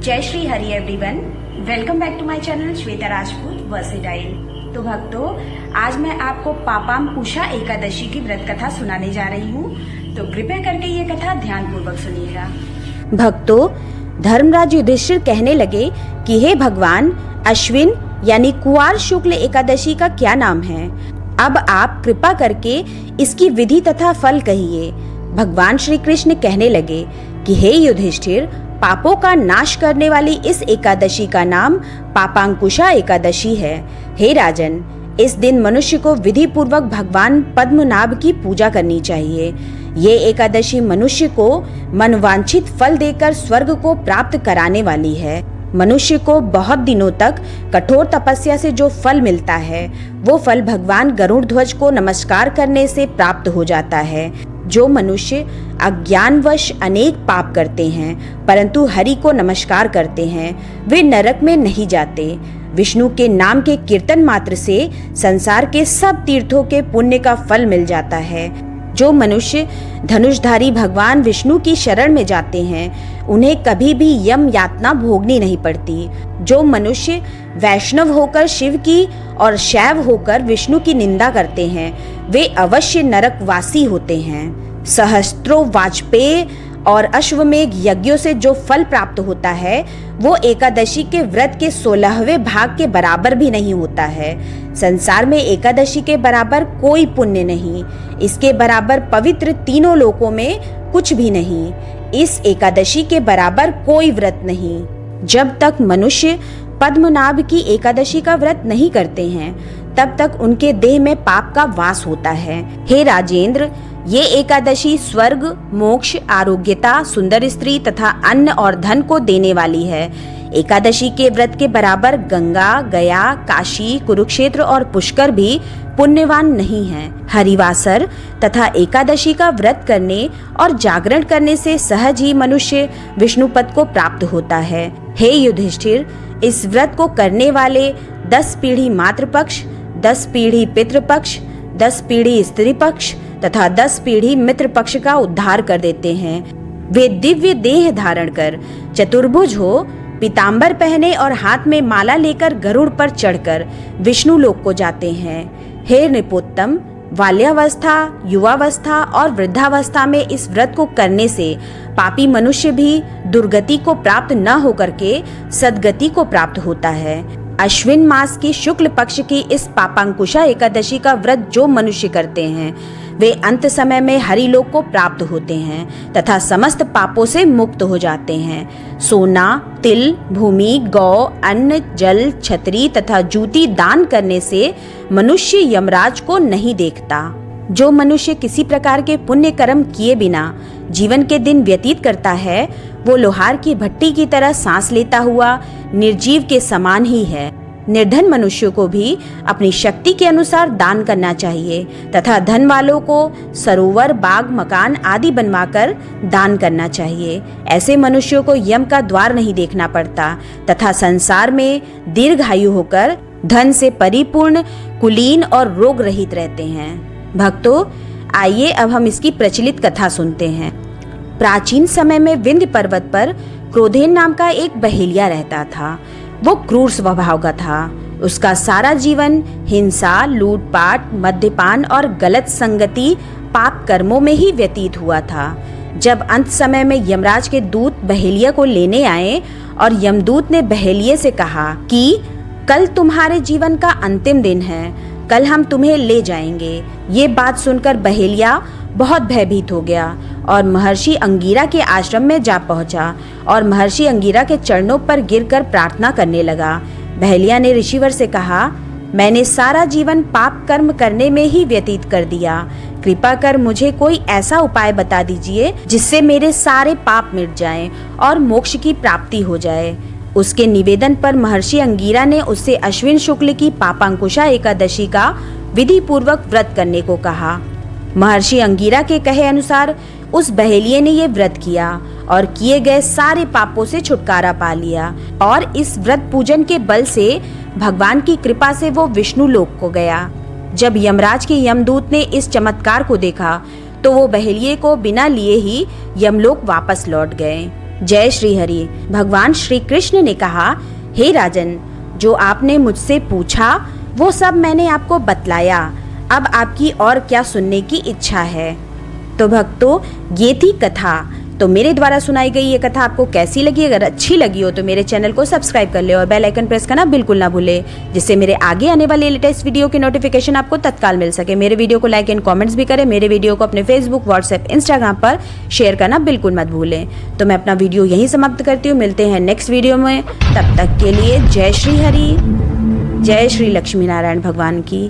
जय Shri Hari everyone, welcome back to my channel Shweta Rajput versatile. तो भक्तों, आज मैं आपको पापांकुशा एकादशी की व्रत कथा सुनाने जा रही हूँ, तो कृपया करके ये कथा ध्यान पूर्वक सुनिएगा। भक्तों, धर्मराज युधिष्ठिर कहने लगे कि हे भगवान, अश्विन यानी कुआर शुक्ल एकादशी का क्या नाम है? अब आप कृपा करके इसकी विधि तथा फल कहिए। भगवान श्री कृष्ण कहने लगे कि हे युधिष्ठिर, पापों का नाश करने वाली इस एकादशी का नाम पापांकुशा एकादशी है। हे राजन, इस दिन मनुष्य को विधि पूर्वक भगवान पद्मनाभ की पूजा करनी चाहिए। ये एकादशी मनुष्य को मनवांछित फल देकर स्वर्ग को प्राप्त कराने वाली है। मनुष्य को बहुत दिनों तक कठोर तपस्या से जो फल मिलता है, वो फल भगवान गरुड़ ध्वज को नमस्कार करने से प्राप्त हो जाता है। जो मनुष्य अज्ञानवश अनेक पाप करते हैं परंतु हरि को नमस्कार करते हैं, वे नरक में नहीं जाते। विष्णु के नाम के कीर्तन मात्र से संसार के सब तीर्थों के पुण्य का फल मिल जाता है। जो मनुष्य धनुषधारी भगवान विष्णु की शरण में जाते हैं, उन्हें कभी भी यम यातना भोगनी नहीं पड़ती। जो मनुष्य वैष्णव होकर शिव की और शैव होकर विष्णु की निंदा करते हैं, वे अवश्य नरकवासी होते हैं। सहस्त्रों वाजपेय और अश्वमेघ यज्ञों से जो फल प्राप्त होता है, वो एकादशी के व्रत के 16वें भाग के बराबर भी नहीं होता है। संसार में एकादशी के बराबर कोई पुण्य नहीं, इसके बराबर पवित्र तीनों लोकों में कुछ भी नहीं। इस एकादशी के बराबर कोई व्रत नहीं। जब तक मनुष्य पद्मनाभ की एकादशी का व्रत नहीं करते हैं, तब तक उनके देह में पाप का वास होता है। हे राजेंद्र, ये एकादशी स्वर्ग, मोक्ष, आरोग्यता, सुंदर स्त्री तथा अन्न और धन को देने वाली है। एकादशी के व्रत के बराबर गंगा, गया, काशी, कुरुक्षेत्र और पुष्कर भी पुण्यवान नहीं हैं। हरिवासर तथा एकादशी का व्रत करने और जागरण करने से सहज ही मनुष्य विष्णु पद को प्राप्त होता है। हे युधिष्ठिर, इस व्रत को करने वाले 10 पीढ़ी मातृपक्ष, 10 पीढ़ी पितृपक्ष, 10 पीढ़ी स्त्री पक्ष तथा 10 पीढ़ी मित्र पक्ष का उद्धार कर देते हैं। वे दिव्य देह धारण कर, चतुर्भुज हो, पीतांबर पहने और हाथ में माला लेकर गरुड़ पर चढ़कर विष्णु लोक को जाते हैं। हे नृपोत्तम, बाल्यावस्था, युवावस्था और वृद्धावस्था में इस व्रत को करने से पापी मनुष्य भी दुर्गति को प्राप्त न होकर के सद्गति को प्राप्त होता है। अश्विन मास की शुक्ल पक्ष की इस पापांकुशा एकादशी का व्रत जो मनुष्य करते हैं, वे अंत समय में हरिलोक को प्राप्त होते हैं तथा समस्त पापों से मुक्त हो जाते हैं। सोना, तिल, भूमि, गौ, अन्न, जल, छतरी तथा जूती दान करने से मनुष्य यमराज को नहीं देखता। जो मनुष्य किसी प्रकार के पुण्य कर्म किए बिना जीवन के दिन व्यतीत करता है, वो लोहार की भट्टी की तरह सांस लेता हुआ निर्जीव के समान ही है। निर्धन मनुष्यों को भी अपनी शक्ति के अनुसार दान करना चाहिए तथा धन वालों को सरोवर, बाग, मकान आदि बनवाकर दान करना चाहिए। ऐसे मनुष्यों को यम का द्वार नहीं देखना पड़ता तथा संसार में दीर्घायु होकर धन से परिपूर्ण, कुलीन और रोग रहित रहते हैं। भक्तों, आइए अब हम इसकी प्रचलित कथा सुनते हैं। प्राचीन समय में विंध्य पर्वत पर क्रोधेन नाम का एक बहेलिया रहता था। वो क्रूर स्वभाव का था। उसका सारा जीवन हिंसा, लूटपाट, मद्यपान और गलत संगति पाप कर्मों में ही व्यतीत हुआ था। जब अंत समय में यमराज के दूत बहेलिया को लेने आए और यमदूत ने बहेलिये से कहा कि कल तुम्हारे जीवन का अंतिम दिन है, कल हम तुम्हें ले जाएंगे। ये बात सुनकर बहेलिया बहुत भयभीत हो गया और महर्षि अंगिरा के आश्रम में जा पहुंचा और महर्षि अंगिरा के चरणों पर गिरकर प्रार्थना करने लगा। बहेलिया ने ऋषिवर से कहा, मैंने सारा जीवन पाप कर्म करने में ही व्यतीत कर दिया। कृपा कर मुझे कोई ऐसा उपाय बता दीजिए जिससे मेरे सारे पाप मिट जाएं और मोक्ष की प्राप्ति हो जाए। उसके निवेदन पर महर्षि अंगिरा ने उससे अश्विन शुक्ल की पापांकुशा एकादशी का विधि पूर्वक व्रत करने को कहा। महर्षि अंगिरा के कहे अनुसार उस बहेलिये ने ये व्रत किया और किए गए सारे पापों से छुटकारा पा लिया और इस व्रत पूजन के बल से भगवान की कृपा से वो विष्णु लोक को गया। जब यमराज के यमदूत ने इस चमत्कार को देखा तो वो बहेलिये को बिना लिए ही यमलोक वापस लौट गए। जय श्री हरि। भगवान श्री कृष्ण ने कहा, हे राजन, जो आपने मुझसे पूछा वो सब मैंने आपको बतलाया, अब आपकी और क्या सुनने की इच्छा है। तो भक्तों, ये थी कथा। तो मेरे द्वारा सुनाई गई ये कथा आपको कैसी लगी? अगर अच्छी लगी हो तो मेरे चैनल को सब्सक्राइब कर ले और बेल आइकन प्रेस करना बिल्कुल ना भूले, जिससे मेरे आगे आने वाले लेटेस्ट वीडियो की नोटिफिकेशन आपको तत्काल मिल सके। मेरे वीडियो को लाइक एंड कमेंट्स भी करें। मेरे वीडियो को अपने फेसबुक, व्हाट्सएप, इंस्टाग्राम पर शेयर करना बिल्कुल मत भूलें। तो मैं अपना वीडियो यहीं समाप्त करती हूँ। मिलते हैं नेक्स्ट वीडियो में। तब तक के लिए जय श्री हरि, जय श्री लक्ष्मी नारायण भगवान की।